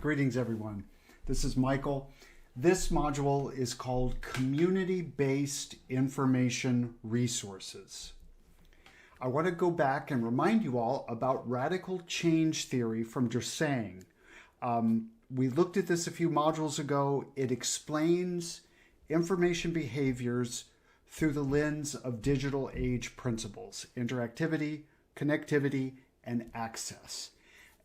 Greetings, everyone. This is Michael. This module is called Community-Based Information Resources. I want to go back and remind you all about radical change theory from Dursang. We looked at this a few modules ago. It explains information behaviors through the lens of digital age principles: interactivity, connectivity, and access.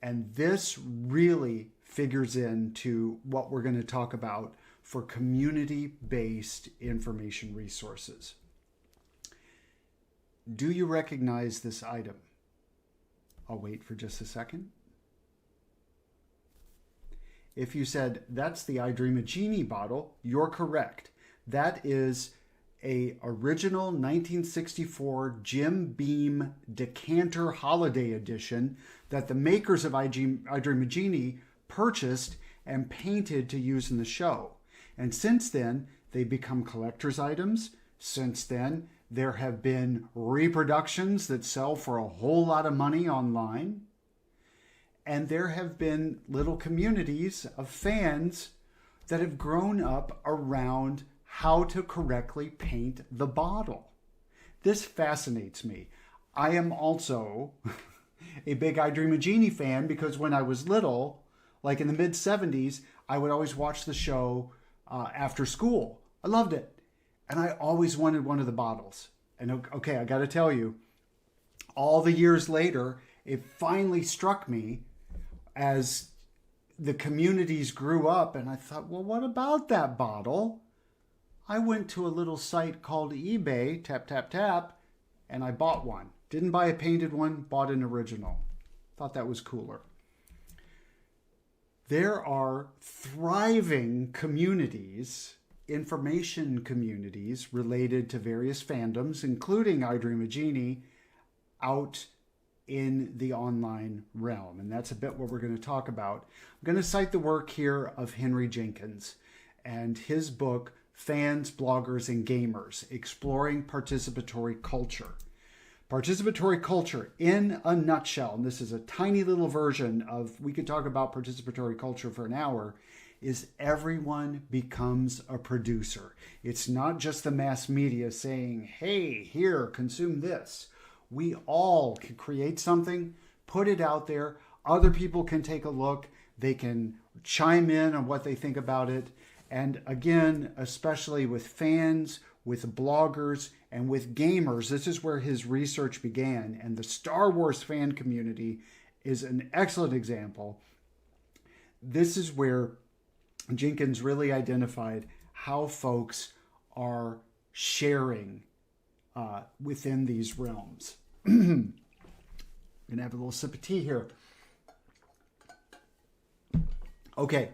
And this really figures into what we're going to talk about for community-based information resources. Do you recognize this item? I'll wait for just a second. If you said, that's the I Dream a Genie bottle, you're correct. That is a original 1964 Jim Beam Decanter Holiday Edition that the makers of I Dream a Genie purchased and painted to use in the show. And since then, they've become collector's items. Since then, there have been reproductions that sell for a whole lot of money online. And there have been little communities of fans that have grown up around how to correctly paint the bottle. This fascinates me. I am also a big I Dream a Genie fan because when I was little, like in the mid-70s, I would always watch the show after school. I loved it. And I always wanted one of the bottles. And okay, I got to tell you, all the years later, it finally struck me as the communities grew up, and I thought, well, what about that bottle? I went to a little site called eBay, tap, tap, tap, and I bought one. Didn't buy a painted one, bought an original. Thought that was cooler. There are thriving communities, information communities related to various fandoms, including I Dream a Genie, out in the online realm. And that's a bit what we're going to talk about. I'm going to cite the work here of Henry Jenkins and his book, Fans, Bloggers, and Gamers, Exploring Participatory Culture. Participatory culture, in a nutshell, and this is a tiny little version of, we could talk about participatory culture for an hour, is everyone becomes a producer. It's not just the mass media saying, hey, here, consume this. We all can create something, put it out there. Other people can take a look. They can chime in on what they think about it. And again, especially with fans, with bloggers, and with gamers, this is where his research began. And the Star Wars fan community is an excellent example. This is where Jenkins really identified how folks are sharing within these realms. I'm going to have a little sip of tea here. Okay,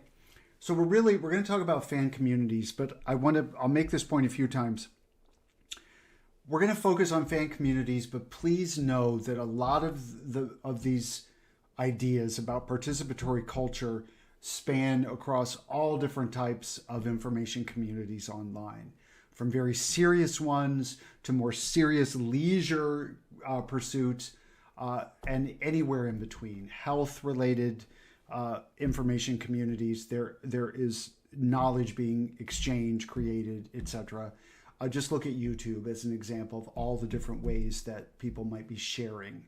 so we're going to talk about fan communities, but I'll make this point a few times. We're going to focus on fan communities, but please know that a lot of these ideas about participatory culture span across all different types of information communities online, from very serious ones to more serious leisure pursuits, and anywhere in between. Health-related information communities. There is knowledge being exchanged, created, etc. Just look at YouTube as an example of all the different ways that people might be sharing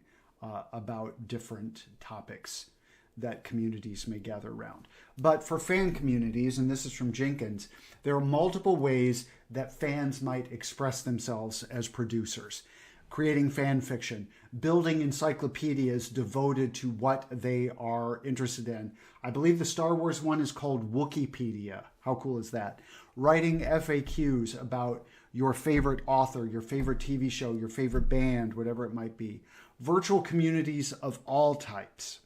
about different topics that communities may gather around. But for fan communities, and this is from Jenkins, there are multiple ways that fans might express themselves as producers. Creating fan fiction, building encyclopedias devoted to what they are interested in. I believe the Star Wars one is called Wookieepedia. How cool is that? Writing FAQs about your favorite author, your favorite TV show, your favorite band, whatever it might be. Virtual communities of all types.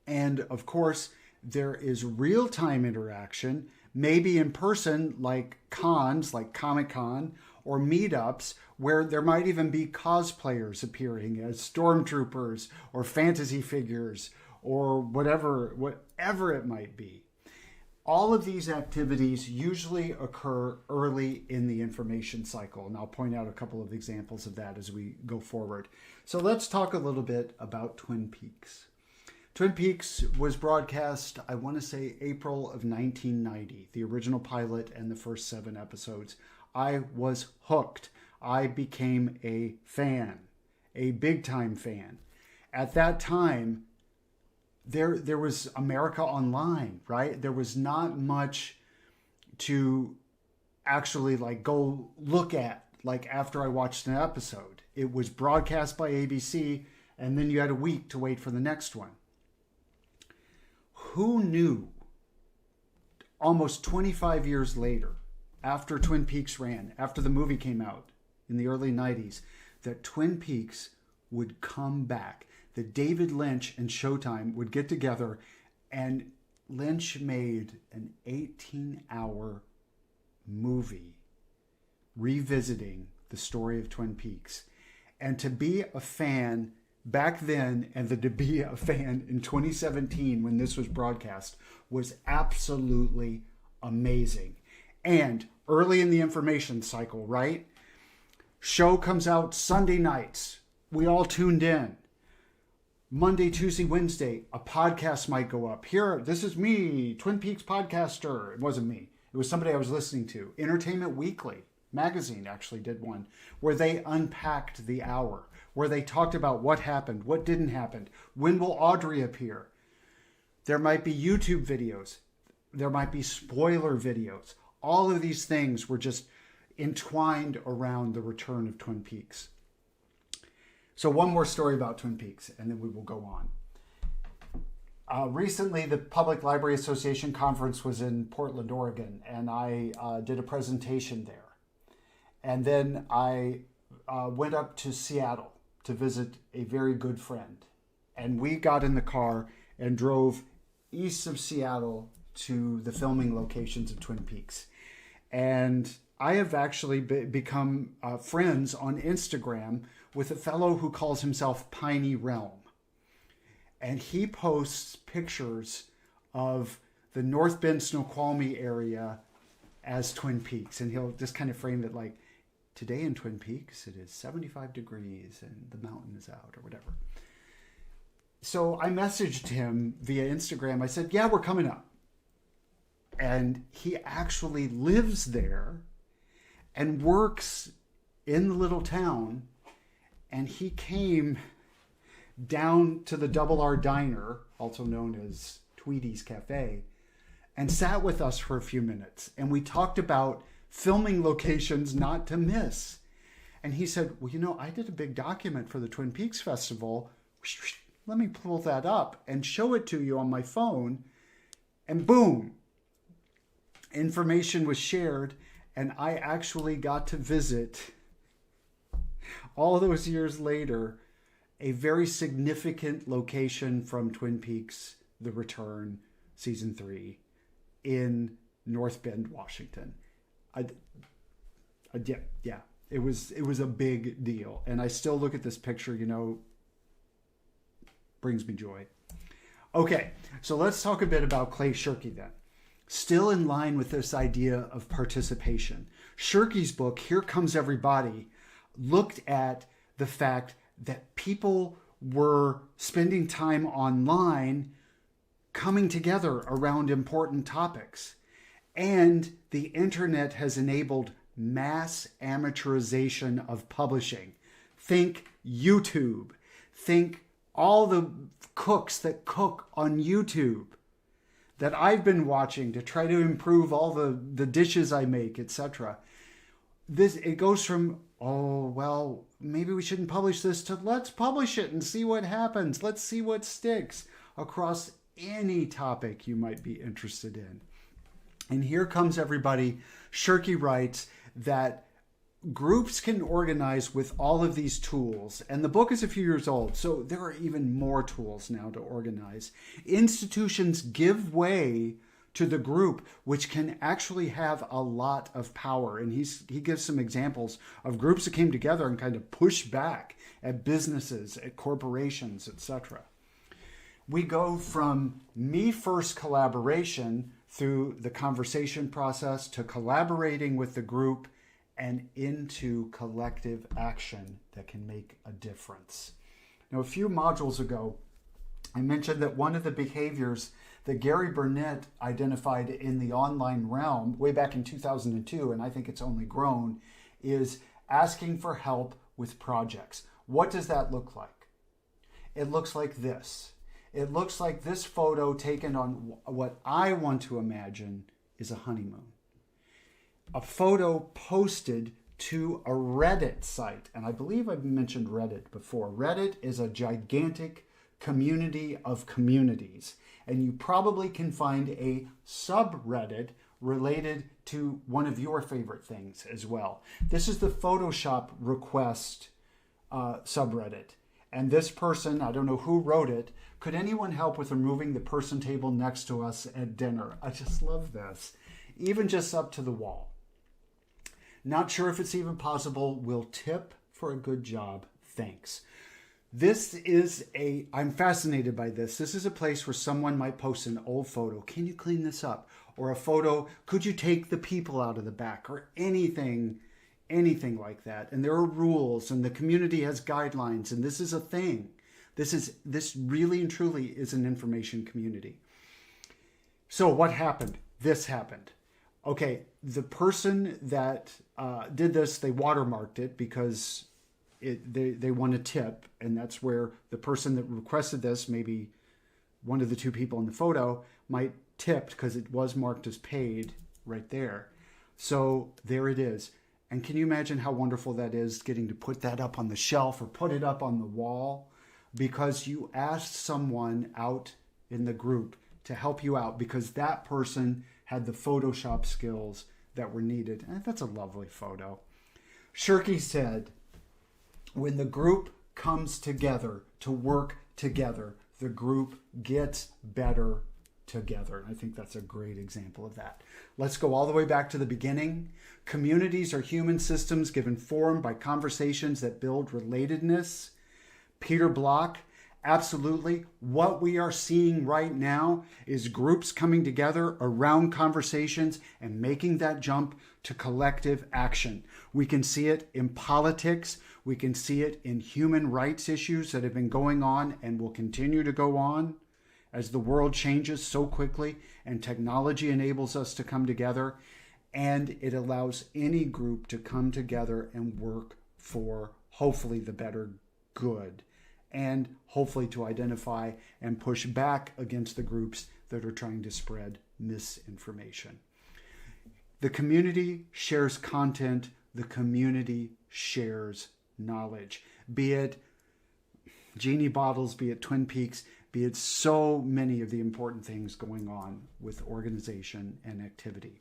And of course, there is real-time interaction, maybe in person, like cons, like Comic-Con, or meetups, where there might even be cosplayers appearing as stormtroopers or fantasy figures or whatever it might be. All of these activities usually occur early in the information cycle, and I'll point out a couple of examples of that as we go forward. So let's talk a little bit about Twin Peaks. Twin Peaks was broadcast, I want to say, April of 1990, the original pilot and the first 7 episodes. I was hooked. I became a fan, a big-time fan. At that time, there was America Online, right? There was not much to actually like go look at like after I watched an episode. It was broadcast by ABC, and then you had a week to wait for the next one. Who knew almost 25 years later, after Twin Peaks ran, after the movie came out in the early 90s, that Twin Peaks would come back, that David Lynch and Showtime would get together, and Lynch made an 18-hour movie revisiting the story of Twin Peaks. And to be a fan back then and to be a fan in 2017 when this was broadcast was absolutely amazing. And early in the information cycle, right? Show comes out Sunday nights. We all tuned in. Monday, Tuesday, Wednesday, a podcast might go up. Here, this is me, Twin Peaks podcaster. It wasn't me. It was somebody I was listening to. Entertainment Weekly magazine actually did one where they unpacked the hour, where they talked about what happened, what didn't happen, when will Audrey appear. There might be YouTube videos. There might be spoiler videos. All of these things were just entwined around the return of Twin Peaks. So one more story about Twin Peaks, and then we will go on. Recently, the Public Library Association conference was in Portland, Oregon, and I did a presentation there. And then I went up to Seattle to visit a very good friend. And we got in the car and drove east of Seattle to the filming locations of Twin Peaks. And I have actually become friends on Instagram with a fellow who calls himself Piney Realm. And he posts pictures of the North Bend, Snoqualmie area as Twin Peaks. And he'll just kind of frame it like, today in Twin Peaks, it is 75 degrees and the mountain is out or whatever. So I messaged him via Instagram. I said, yeah, we're coming up. And he actually lives there and works in the little town. And he came down to the Double R Diner, also known as Tweedy's Cafe, and sat with us for a few minutes. And we talked about filming locations not to miss. And he said, well, you know, I did a big document for the Twin Peaks Festival. Let me pull that up and show it to you on my phone. And boom, information was shared. And I actually got to visit, all those years later, a very significant location from Twin Peaks, The Return, Season 3, in North Bend, Washington. Yeah, it was a big deal. And I still look at this picture, you know, brings me joy. Okay, so let's talk a bit about Clay Shirky then. Still in line with this idea of participation. Shirky's book, Here Comes Everybody, looked at the fact that people were spending time online coming together around important topics. And the internet has enabled mass amateurization of publishing. Think YouTube. Think all the cooks that cook on YouTube that I've been watching to try to improve all the dishes I make, etc. It goes from, oh, well, maybe we shouldn't publish this, to let's publish it and see what happens. Let's see what sticks across any topic you might be interested in. And Here Comes Everybody, Shirky writes that groups can organize with all of these tools. And the book is a few years old, so there are even more tools now to organize. Institutions give way to the group, which can actually have a lot of power. And he gives some examples of groups that came together and kind of pushed back at businesses, at corporations, etc. We go from me first collaboration through the conversation process to collaborating with the group and into collective action that can make a difference. Now, a few modules ago, I mentioned that one of the behaviors that Gary Burnett identified in the online realm way back in 2002, and I think it's only grown, is asking for help with projects. What does that look like? It looks like this. It looks like this photo taken on what I want to imagine is a honeymoon. A photo posted to a Reddit site. And I believe I've mentioned Reddit before. Reddit is a gigantic community of communities. And you probably can find a subreddit related to one of your favorite things as well. This is the Photoshop request subreddit. And this person, I don't know who wrote it, could anyone help with removing the person table next to us at dinner? I just love this. Even just up to the wall. Not sure if it's even possible. We'll tip for a good job. Thanks. I'm fascinated by this. This is a place where someone might post an old photo. Can you clean this up? Or a photo, could you take the people out of the back? Or anything like that. And there are rules, and the community has guidelines, and this is a thing. This really and truly is an information community. So what happened? This happened. Okay, the person that did this, they watermarked it because they want a tip, and that's where the person that requested this, maybe one of the two people in the photo, might tip because it was marked as paid right there. So there it is. And can you imagine how wonderful that is, getting to put that up on the shelf or put it up on the wall because you asked someone out in the group to help you out because that person had the Photoshop skills that were needed. And that's a lovely photo. Shirky said, when the group comes together to work together, the group gets better together. And I think that's a great example of that. Let's go all the way back to the beginning. Communities are human systems given form by conversations that build relatedness. Peter Block, absolutely. What we are seeing right now is groups coming together around conversations and making that jump to collective action. We can see it in politics. We can see it in human rights issues that have been going on and will continue to go on as the world changes so quickly and technology enables us to come together. And it allows any group to come together and work for hopefully the better good, and hopefully to identify and push back against the groups that are trying to spread misinformation. The community shares content. The community shares knowledge. Be it Genie Bottles, be it Twin Peaks, be it so many of the important things going on with organization and activity.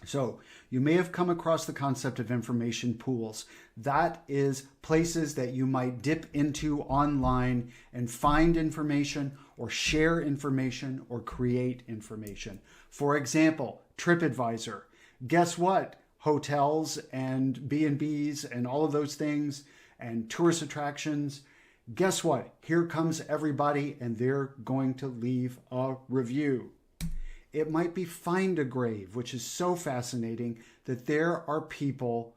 So you may have come across the concept of information pools. That is places that you might dip into online and find information or share information or create information. For example, TripAdvisor. Guess what? Hotels and B&Bs and all of those things and tourist attractions. Guess what? Here comes everybody and they're going to leave a review. It might be Find a Grave, which is so fascinating that there are people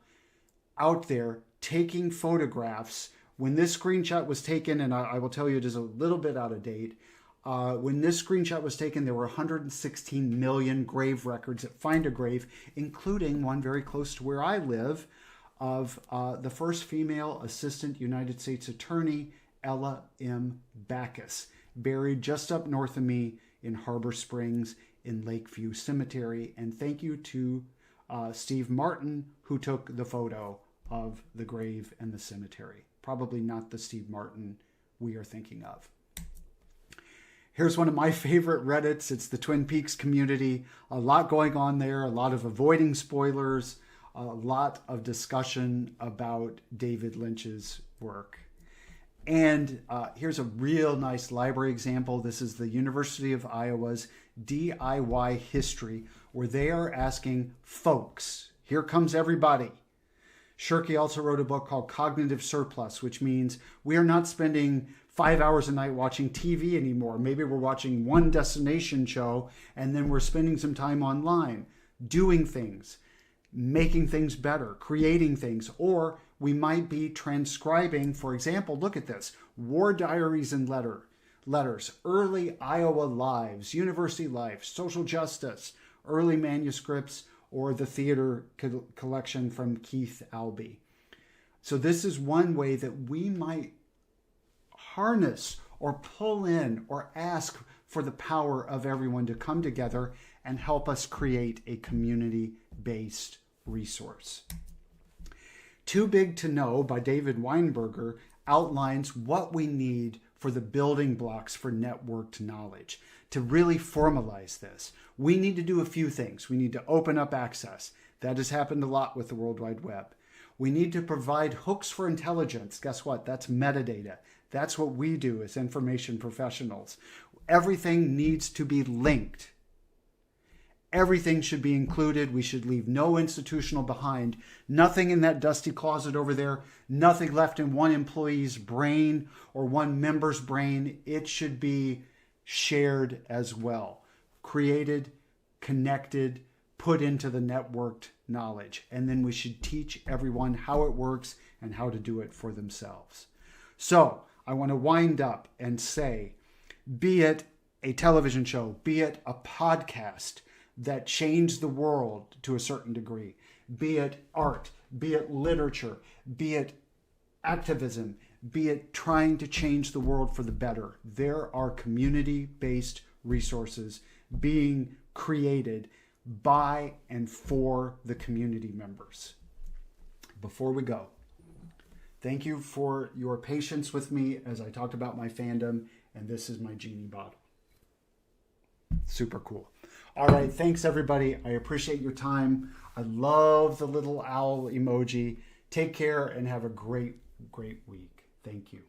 out there taking photographs. When this screenshot was taken, and I will tell you it is a little bit out of date, when this screenshot was taken, there were 116 million grave records at Find a Grave, including one very close to where I live, of the first female assistant United States attorney, Ella M. Backus, buried just up north of me in Harbor Springs in Lakeview Cemetery. And thank you to Steve Martin, who took the photo of the grave and the cemetery. Probably not the Steve Martin we are thinking of. Here's one of my favorite Reddits. It's the Twin Peaks community. A lot going on there, a lot of avoiding spoilers, a lot of discussion about David Lynch's work. And here's a real nice library example. This is the University of Iowa's DIY history, where they are asking folks, here comes everybody. Shirky also wrote a book called Cognitive Surplus, which means we are not spending 5 hours a night watching TV anymore. Maybe we're watching one destination show and then we're spending some time online doing things, making things better, creating things, or we might be transcribing, for example, look at this, war diaries and letters, early Iowa lives, university life, social justice, early manuscripts, or the theater collection from Keith Albee. So this is one way that we might harness or pull in or ask for the power of everyone to come together and help us create a community-based resource. Too Big to Know by David Weinberger outlines what we need for the building blocks for networked knowledge. To really formalize this, we need to do a few things. We need to open up access. That has happened a lot with the World Wide Web. We need to provide hooks for intelligence. Guess what? That's metadata. That's what we do as information professionals. Everything needs to be linked. Everything should be included. We should leave no institutional behind. Nothing in that dusty closet over there. Nothing left in one employee's brain or one member's brain. It should be shared as well. Created, connected, put into the networked knowledge. And then we should teach everyone how it works and how to do it for themselves. So I want to wind up and say, be it a television show, be it a podcast that changed the world to a certain degree, be it art, be it literature, be it activism, be it trying to change the world for the better, there are community-based resources being created by and for the community members. Before we go, thank you for your patience with me as I talked about my fandom, and this is my genie bottle. Super cool. All right, thanks everybody. I appreciate your time. I love the little owl emoji. Take care and have a great, great week. Thank you.